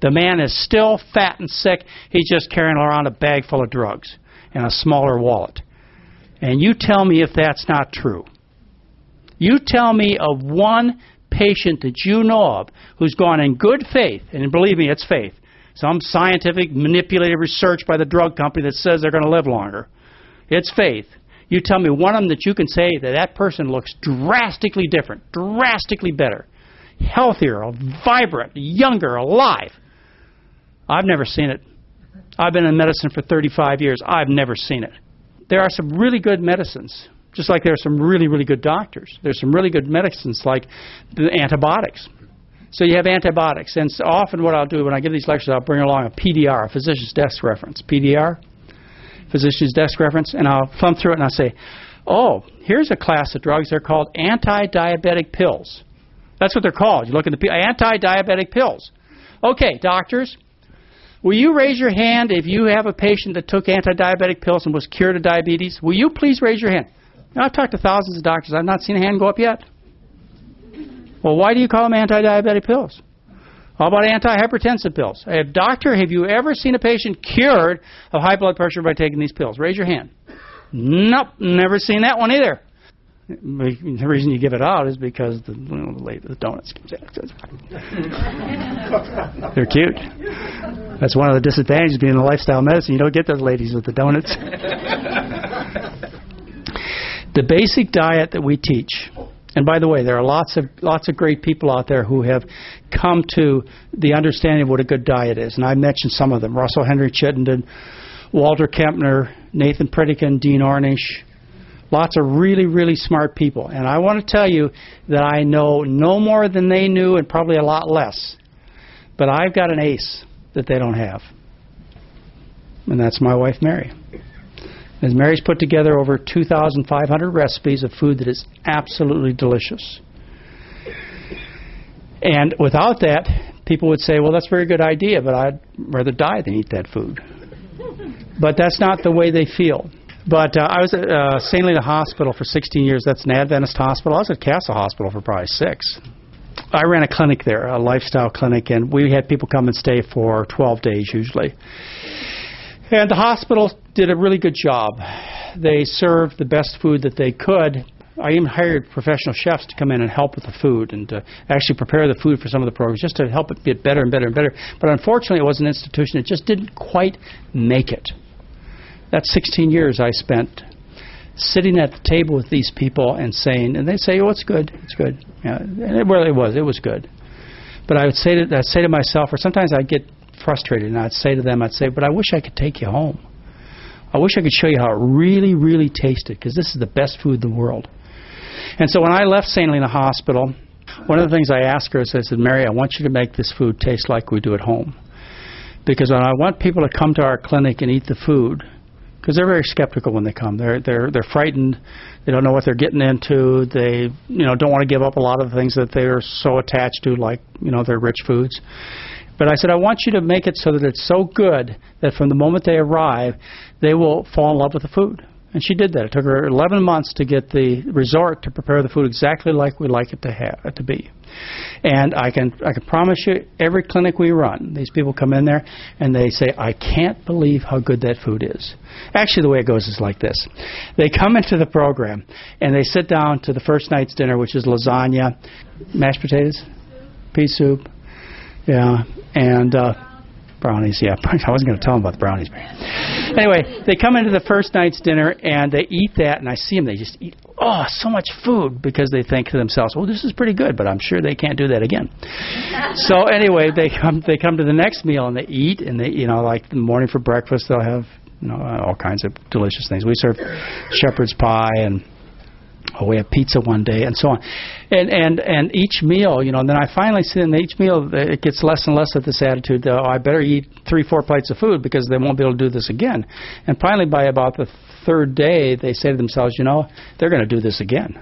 The man is still fat and sick. He's just carrying around a bag full of drugs and a smaller wallet. And you tell me if that's not true. You tell me of one patient that you know of who's gone in good faith, and believe me, it's faith, some scientific manipulated research by the drug company that says they're going to live longer. It's faith. You tell me one of them that you can say that that person looks drastically different, drastically better, healthier, vibrant, younger, alive. I've never seen it. I've been in medicine for 35 years. I've never seen it. There are some really good medicines, just like there are some really, really good doctors. There's some really good medicines like the antibiotics. So you have antibiotics. And so often what I'll do when I give these lectures, I'll bring along a PDR, a physician's desk reference. PDR, physician's desk reference, and I'll thumb through it and I'll say, oh, here's a class of drugs. They're called anti-diabetic pills. That's what they're called. You look at the anti-diabetic pills. Okay, doctors, will you raise your hand if you have a patient that took anti-diabetic pills and was cured of diabetes? Will you please raise your hand? Now, I've talked to thousands of doctors. I've not seen a hand go up yet. Well, why do you call them anti-diabetic pills? How about anti-hypertensive pills? Hey, doctor, have you ever seen a patient cured of high blood pressure by taking these pills? Raise your hand. Nope, never seen that one either. The reason you give it out is because the lady with the donuts comes in. They're cute. That's one of the disadvantages of being in lifestyle medicine. You don't get those ladies with the donuts. The basic diet that we teach, and by the way, there are lots of great people out there who have come to the understanding of what a good diet is, and I mentioned some of them: Russell Henry Chittenden, Walter Kempner, Nathan Pritikin, Dean Ornish. Lots of really, really smart people. And I want to tell you that I know no more than they knew and probably a lot less. But I've got an ace that they don't have. And that's my wife, Mary. As Mary's put together over 2,500 recipes of food that is absolutely delicious. And without that, people would say, well, that's a very good idea, but I'd rather die than eat that food. But that's not the way they feel. But I was at St. Helena Hospital for 16 years. That's an Adventist hospital. I was at Castle Hospital for probably 6. I ran a clinic there, a lifestyle clinic, and we had people come and stay for 12 days usually. And the hospital did a really good job. They served the best food that they could. I even hired professional chefs to come in and help with the food and to actually prepare the food for some of the programs just to help it get better and better and better. But unfortunately, it was an institution that just didn't quite make it. That's 16 years I spent sitting at the table with these people and saying, and they say, oh, it's good, it's good. Yeah, and it really was. It was good. But I would say to myself, or sometimes I'd get frustrated, and I'd say to them, but I wish I could take you home. I wish I could show you how it really, really tasted, because this is the best food in the world. And so when I left St. Helena Hospital, one of the things I asked her is, I said, Mary, I want you to make this food taste like we do at home. Because when I want people to come to our clinic and eat the food, because they're very skeptical when they come. They're frightened. They don't know what they're getting into. They don't want to give up a lot of the things that they're so attached to, like their rich foods. But I said, I want you to make it so that it's so good that from the moment they arrive, they will fall in love with the food. And she did that. It took her 11 months to get the resort to prepare the food exactly like we like it to be. And I can promise you, every clinic we run, these people come in there and they say, I can't believe how good that food is. Actually, the way it goes is like this. They come into the program and they sit down to the first night's dinner, which is lasagna, mashed potatoes, pea soup, and brownies, yeah. I wasn't going to tell them about the brownies. Anyway, they come into the first night's dinner, and they eat that, and I see them. They just eat, so much food, because they think to themselves, well, this is pretty good, but I'm sure they can't do that again. So anyway, they come to the next meal, and they eat, and they, like in the morning for breakfast, they'll have, all kinds of delicious things. We serve shepherd's pie, and we have pizza one day, and so on. And each meal, and then I finally see in each meal, it gets less and less of this attitude, I better eat 3-4 plates of food because they won't be able to do this again. And finally, by about the third day, they say to themselves, they're going to do this again.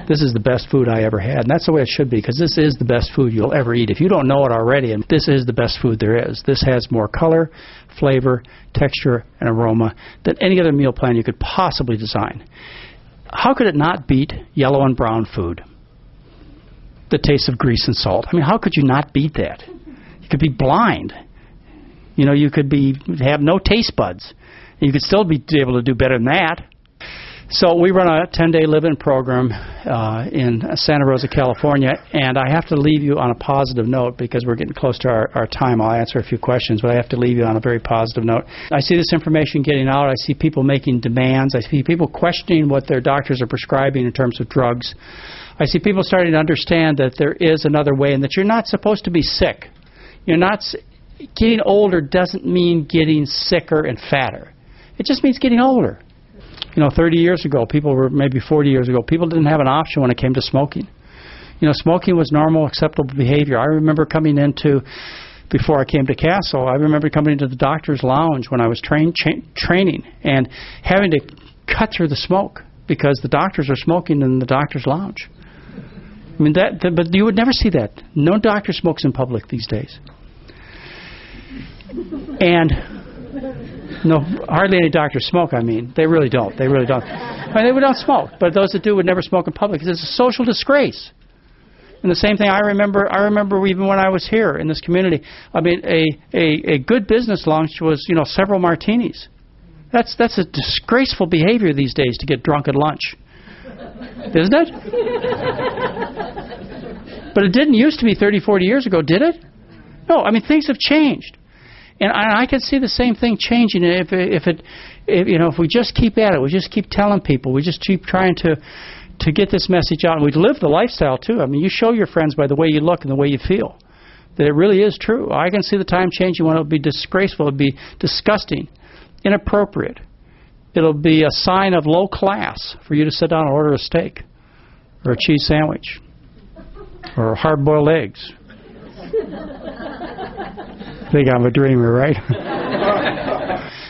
This is the best food I ever had. And that's the way it should be, because this is the best food you'll ever eat. If you don't know it already, and this is the best food there is. This has more color, flavor, texture, and aroma than any other meal plan you could possibly design. How could it not beat yellow and brown food? The taste of grease and salt. I mean, how could you not beat that? You could be blind. You could have no taste buds. You could still be able to do better than that. So we run a 10-day live-in program in Santa Rosa, California, and I have to leave you on a positive note because we're getting close to our time. I'll answer a few questions, but I have to leave you on a very positive note. I see this information getting out. I see people making demands. I see people questioning what their doctors are prescribing in terms of drugs. I see people starting to understand that there is another way and that you're not supposed to be sick. Getting older doesn't mean getting sicker and fatter. It just means getting older. 30 years ago, maybe 40 years ago, people didn't have an option when it came to smoking. Smoking was normal, acceptable behavior. I remember before I came to Castle, I remember coming into the doctor's lounge when I was training and having to cut through the smoke because the doctors are smoking in the doctor's lounge. But you would never see that. No doctor smokes in public these days. And no, hardly any doctors smoke, They really don't. They really don't. They don't smoke. But those that do would never smoke in public because it's a social disgrace. And the same thing I remember even when I was here in this community. A good business lunch was, several martinis. That's a disgraceful behavior these days to get drunk at lunch. Isn't it? But it didn't used to be 30, 40 years ago, did it? No, things have changed. And I can see the same thing changing if we just keep at it, we just keep telling people, we just keep trying to get this message out. And we live the lifestyle, too. You show your friends by the way you look and the way you feel that it really is true. I can see the time changing when it will be disgraceful, it will be disgusting, inappropriate. It'll be a sign of low class for you to sit down and order a steak or a cheese sandwich or hard-boiled eggs. I think I'm a dreamer, right?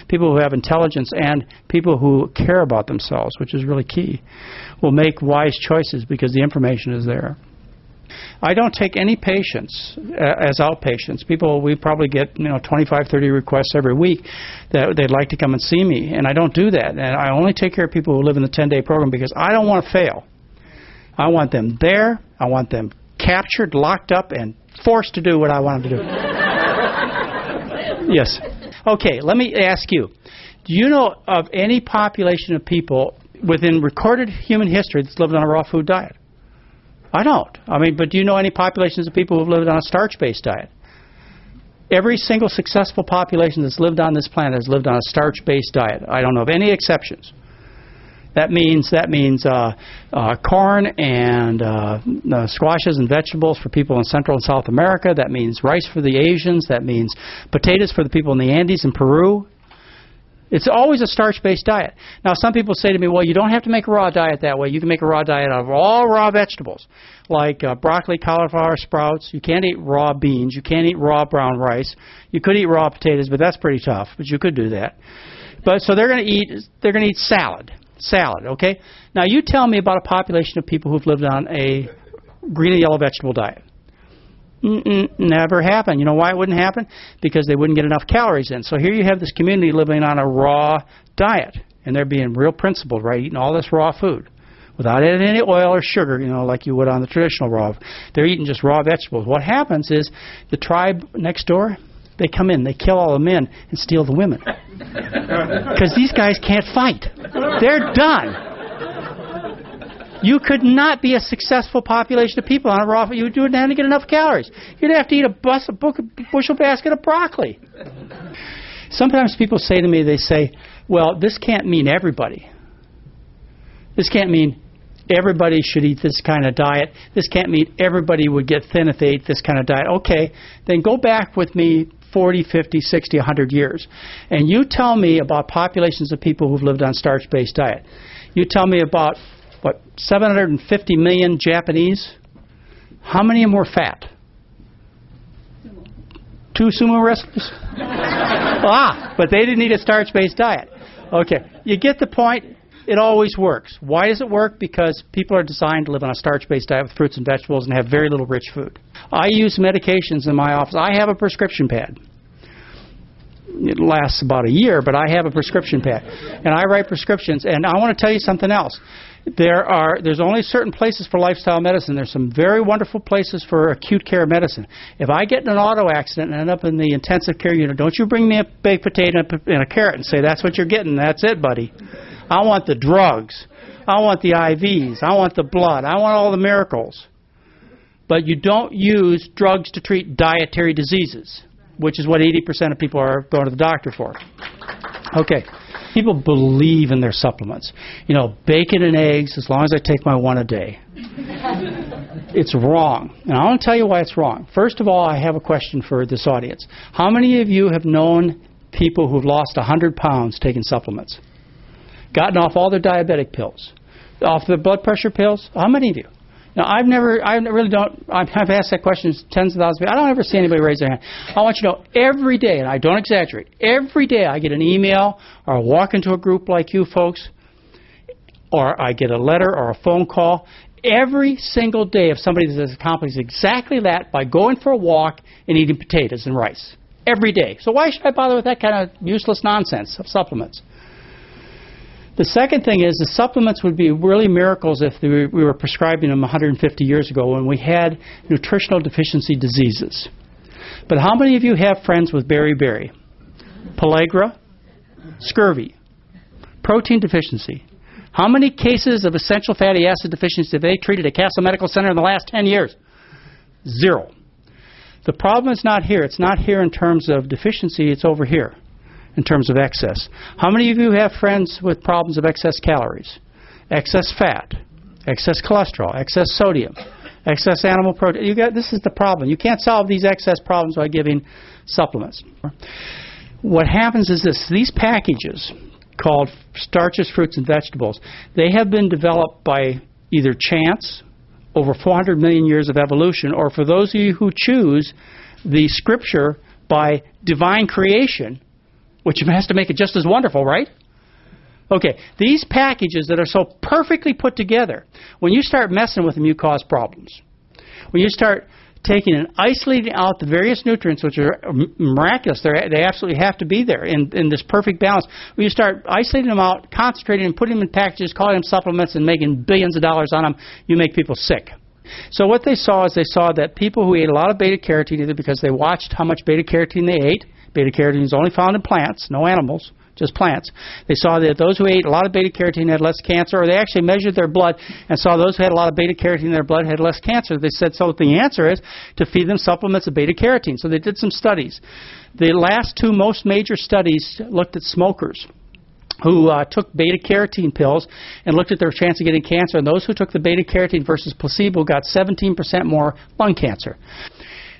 People who have intelligence and people who care about themselves, which is really key, will make wise choices because the information is there. I don't take any patients as outpatients. We probably get 25, 30 requests every week that they'd like to come and see me, and I don't do that. And I only take care of people who live in the 10-day program because I don't want to fail. I want them there. I want them captured, locked up, and forced to do what I want them to do. Yes. Okay, let me ask you. Do you know of any population of people within recorded human history that's lived on a raw food diet? I don't. But do you know any populations of people who've lived on a starch-based diet? Every single successful population that's lived on this planet has lived on a starch-based diet. I don't know of any exceptions. That means corn and squashes and vegetables for people in Central and South America. That means rice for the Asians. That means potatoes for the people in the Andes and Peru. It's always a starch-based diet. Now, some people say to me, well, you don't have to make a raw diet that way. You can make a raw diet out of all raw vegetables, like broccoli, cauliflower, sprouts. You can't eat raw beans. You can't eat raw brown rice. You could eat raw potatoes, but that's pretty tough, but you could do that. So they're going to eat salad. Salad, okay? Now, you tell me about a population of people who've lived on a green and yellow vegetable diet. Never happened. You know why it wouldn't happen? Because they wouldn't get enough calories in. So here you have this community living on a raw diet, and they're being real principled, right? Eating all this raw food without adding any oil or sugar, like you would on the traditional raw. They're eating just raw vegetables. What happens is the tribe next door, they come in, they kill all the men and steal the women. Because these guys can't fight. They're done. You could not be a successful population of people on a raw food. You wouldn't have to get enough calories. You'd have to eat a bushel basket of broccoli. Sometimes people say to me, they say, well, this can't mean everybody. This can't mean everybody should eat this kind of diet. This can't mean everybody would get thin if they ate this kind of diet. Okay, then go back with me 40, 50, 60, 100 years. And you tell me about populations of people who've lived on starch-based diet. You tell me about, 750 million Japanese? How many of them were fat? 2 sumo wrestlers? But they didn't eat a starch-based diet. Okay, you get the point. It always works. Why does it work? Because people are designed to live on a starch-based diet with fruits and vegetables and have very little rich food. I use medications in my office. I have a prescription pad. It lasts about a year, but I have a prescription pad. And I write prescriptions. And I want to tell you something else. There's only certain places for lifestyle medicine. There's some very wonderful places for acute care medicine. If I get in an auto accident and end up in the intensive care unit, don't you bring me a baked potato and a carrot and say, that's what you're getting. That's it, buddy. I want the drugs. I want the IVs. I want the blood. I want all the miracles. But you don't use drugs to treat dietary diseases, which is what 80% of people are going to the doctor for. Okay. People believe in their supplements. You know, bacon and eggs, as long as I take my one a day. It's wrong. And I want to tell you why it's wrong. First of all, I have a question for this audience. How many of you have known people who've lost 100 pounds taking supplements? Gotten off all their diabetic pills? Off their blood pressure pills? How many of you? Now, I've asked that question to tens of thousands of people. I don't ever see anybody raise their hand. I want you to know every day, and I don't exaggerate, every day I get an email or I walk into a group like you folks, or I get a letter or a phone call every single day of somebody that has accomplished exactly that by going for a walk and eating potatoes and rice. Every day. So why should I bother with that kind of useless nonsense of supplements? The second thing is the supplements would be really miracles if we were prescribing them 150 years ago when we had nutritional deficiency diseases. But how many of you have friends with beriberi, pellagra, scurvy, protein deficiency? How many cases of essential fatty acid deficiency have they treated at Castle Medical Center in the last 10 years? 0. The problem is not here. It's not here in terms of deficiency. It's over here in terms of excess. How many of you have friends with problems of excess calories, excess fat, excess cholesterol, excess sodium, excess animal protein? This is the problem. You can't solve these excess problems by giving supplements. What happens is this. These packages called starches, fruits, and vegetables, they have been developed by either chance, over 400 million years of evolution, or for those of you who choose the scripture, by divine creation, which has to make it just as wonderful, right? Okay, these packages that are so perfectly put together, when you start messing with them, you cause problems. When you start taking and isolating out the various nutrients, which are miraculous, they absolutely have to be there in this perfect balance. When you start isolating them out, concentrating and putting them in packages, calling them supplements, and making billions of dollars on them, you make people sick. So what they saw is they saw that people who ate a lot of beta-carotene, either because they watched how much beta-carotene they ate, beta-carotene is only found in plants, no animals, just plants. They saw that those who ate a lot of beta-carotene had less cancer, or they actually measured their blood and saw those who had a lot of beta-carotene in their blood had less cancer. They said, so the answer is to feed them supplements of beta-carotene. So they did some studies. The last 2 most major studies looked at smokers who took beta-carotene pills and looked at their chance of getting cancer, and those who took the beta-carotene versus placebo got 17% more lung cancer.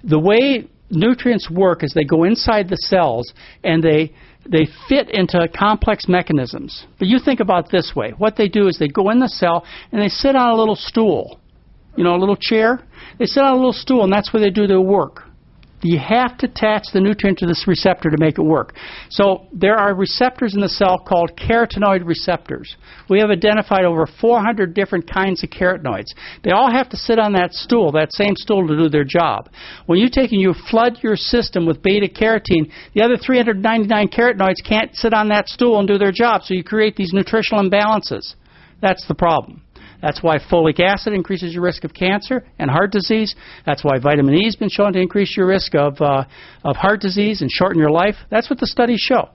The way nutrients work is they go inside the cells and they fit into complex mechanisms. But you think about it this way. What they do is they go in the cell and they sit on a little stool, a little chair. They sit on a little stool, and that's where they do their work. You have to attach the nutrient to this receptor to make it work. So there are receptors in the cell called carotenoid receptors. We have identified over 400 different kinds of carotenoids. They all have to sit on that stool, that same stool, to do their job. When you take and you flood your system with beta-carotene, the other 399 carotenoids can't sit on that stool and do their job, so you create these nutritional imbalances. That's the problem. That's why folic acid increases your risk of cancer and heart disease. That's why vitamin E has been shown to increase your risk of heart disease and shorten your life. That's what the studies show.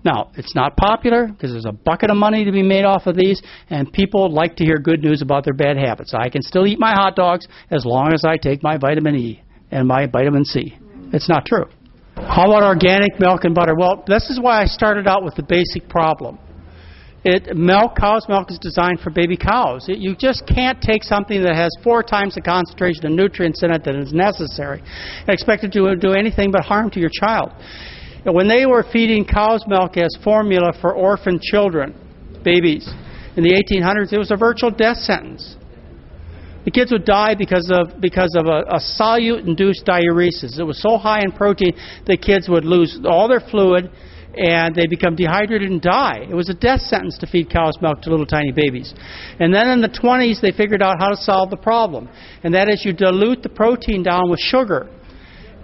Now, it's not popular because there's a bucket of money to be made off of these, and people like to hear good news about their bad habits. I can still eat my hot dogs as long as I take my vitamin E and my vitamin C. It's not true. How about organic milk and butter? Well, this is why I started out with the basic problem. Cow's milk is designed for baby cows. You just can't take something that has 4 times the concentration of nutrients in it that is necessary and expect it to do anything but harm to your child. And when they were feeding cow's milk as formula for orphan children, babies, in the 1800s, it was a virtual death sentence. The kids would die because of a solute-induced diuresis. It was so high in protein, the kids would lose all their fluid, and they become dehydrated and die. It was a death sentence to feed cow's milk to little tiny babies. And then in the 20s, they figured out how to solve the problem. And that is you dilute the protein down with sugar.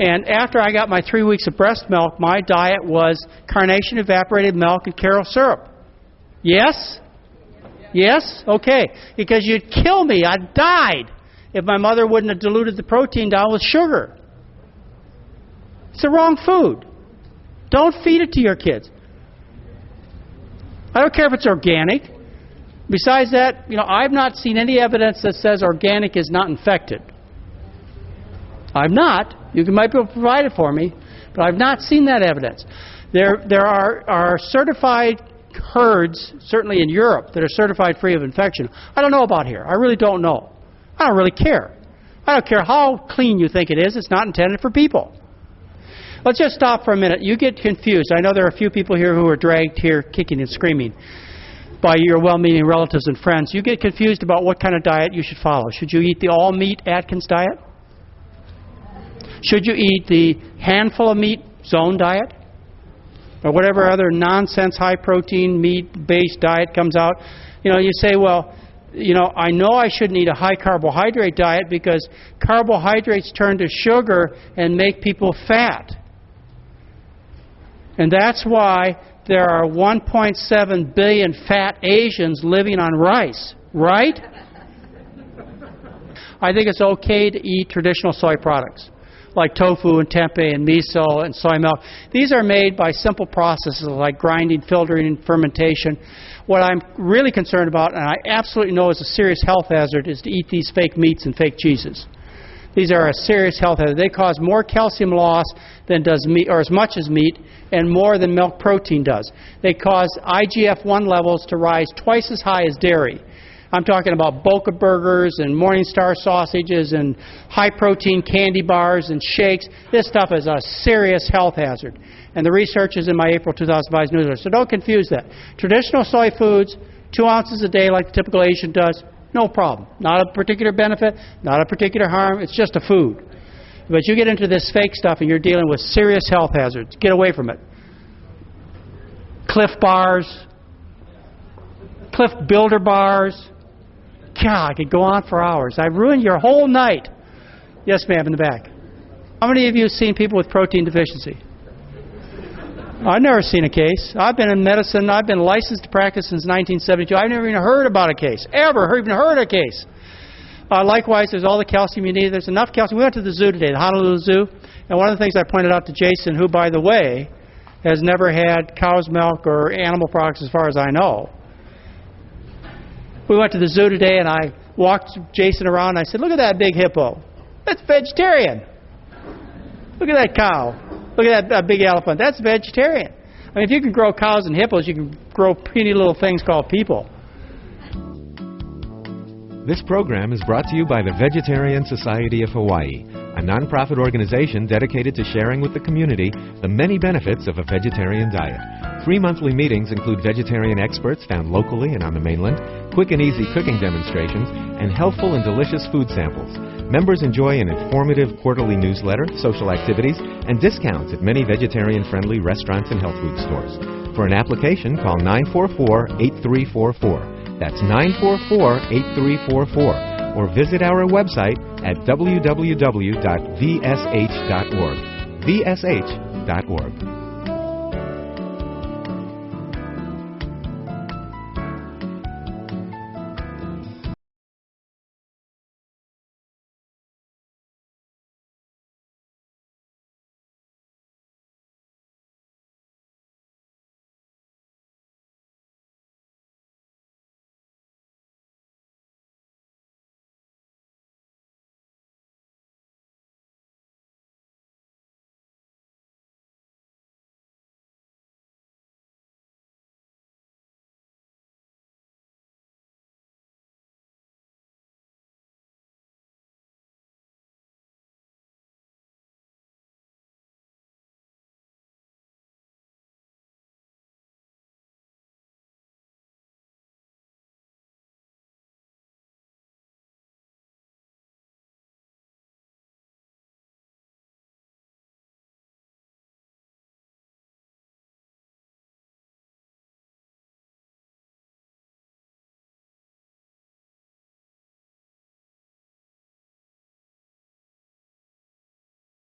And after I got my 3 weeks of breast milk, my diet was carnation evaporated milk and Karo syrup. Yes? Yes? Okay. Because you'd kill me. I'd died if my mother wouldn't have diluted the protein down with sugar. It's the wrong food. Don't feed it to your kids. I don't care if it's organic. Besides that, I've not seen any evidence that says organic is not infected. I've not. You might be able to provide it for me, but I've not seen that evidence. There are certified herds, certainly in Europe, that are certified free of infection. I don't know about here. I really don't know. I don't really care. I don't care how clean you think it is. It's not intended for people. Let's just stop for a minute. You get confused. I know there are a few people here who are dragged here kicking and screaming by your well-meaning relatives and friends. You get confused about what kind of diet you should follow. Should you eat the all-meat Atkins diet? Should you eat the handful of meat zone diet? Or whatever other nonsense high-protein, meat-based diet comes out? You say, well, I know I shouldn't eat a high-carbohydrate diet because carbohydrates turn to sugar and make people fat. And that's why there are 1.7 billion fat Asians living on rice, right? I think it's okay to eat traditional soy products like tofu and tempeh and miso and soy milk. These are made by simple processes like grinding, filtering, and fermentation. What I'm really concerned about, and I absolutely know is a serious health hazard, is to eat these fake meats and fake cheeses. These are a serious health hazard. They cause more calcium loss than does meat, or as much as meat, and more than milk protein does. They cause IGF-1 levels to rise twice as high as dairy. I'm talking about Boca burgers and Morningstar sausages and high-protein candy bars and shakes. This stuff is a serious health hazard. And the research is in my April 2005 newsletter. So don't confuse that. Traditional soy foods, 2 ounces a day like the typical Asian does, no problem. Not a particular benefit, not a particular harm. It's just a food. But you get into this fake stuff and you're dealing with serious health hazards. Get away from it. Cliff bars, Cliff Builder bars. God, I could go on for hours. I've ruined your whole night. Yes, ma'am, in the back. How many of you have seen people with protein deficiency? I've never seen a case. I've been in medicine. I've been licensed to practice since 1972. I've never even heard about a case. Even heard a case. Likewise, there's all the calcium you need. There's enough calcium. We went to the zoo today, the Honolulu Zoo, and one of the things I pointed out to Jason, who, by the way, has never had cow's milk or animal products as far as I know. We went to the zoo today, and I walked Jason around, and I said, look at that big hippo. That's vegetarian. Look at that cow. Look at that big elephant. That's vegetarian. I mean, if you can grow cows and hippos, you can grow puny little things called people. This program is brought to you by the Vegetarian Society of Hawaii, a nonprofit organization dedicated to sharing with the community the many benefits of a vegetarian diet. Free monthly meetings include vegetarian experts found locally and on the mainland, quick and easy cooking demonstrations, and healthful and delicious food samples. Members enjoy an informative quarterly newsletter, social activities, and discounts at many vegetarian-friendly restaurants and health food stores. For an application, call 944-8344. That's 944-8344. Or visit our website at www.vsh.org. vsh.org.